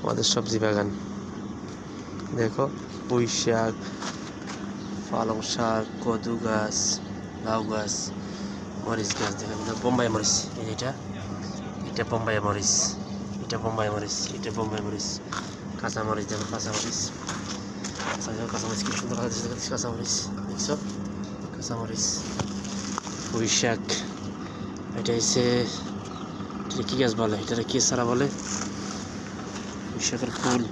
আমাদের সবজি বাগান। দেখো পুঁই শাক, পালং শাক, কদু গাছ, লাউ গাছ, মরিচ গাছ। দেখো বোম্বাই মরিচ, এটা এটা বোম্বাই মরিচ, এটা বোম্বাই মরিচ, এটা বোম্বাই মরিচ। কাঁচা মরিচ দেখো, কাঁচা মরিচ, কাঁচা মরিচ কি সুন্দর কাঁচা মরিচ দেখছো, কাঁচা মরিচ। পুঁই শাক, এটা হচ্ছে কি গাছ বলে, এটা কি ছাড়া বলে, পুঁই শাকের ফুল।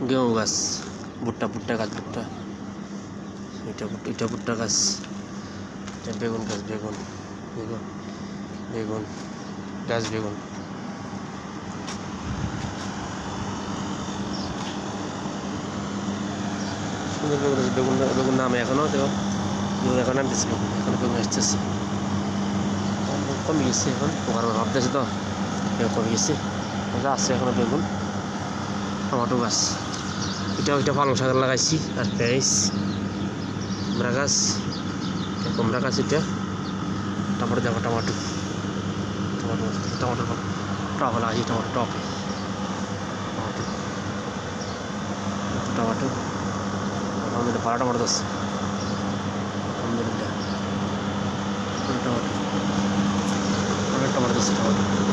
গেহু গাছ, ভুট্টা গাছ, ভুট্টা, এটা ভুট্টা গাছ, এটা বেগুন গাছ, বেগুন বেগুন বেগুন গাছ, বেগুন। সুন্দর বেগুন আছে, বেগুন নামে এখনো দেখো, বেগুন এখন নামতেছে, এখন বেগুন আসতেছে, কমে গেছে এখন, পোকার ভাবতেছে তো কমে গেছে, আছে এখনো বেগুন। টমেটো গাছ, এটা পালং শাক লাগাইছি, আর পেঁয়াজ, কুমড়া গাছ, কুমড়া গাছ, এটা টমেটো দেখো, টমেটো টপ লাগাইছি, টমেটো আলহামদুলিল্লাহ ভালো টমেটো আছে, আলহামদুলিল্লাহ টমেটো, অনেক টমেটো আছে, টমেটো।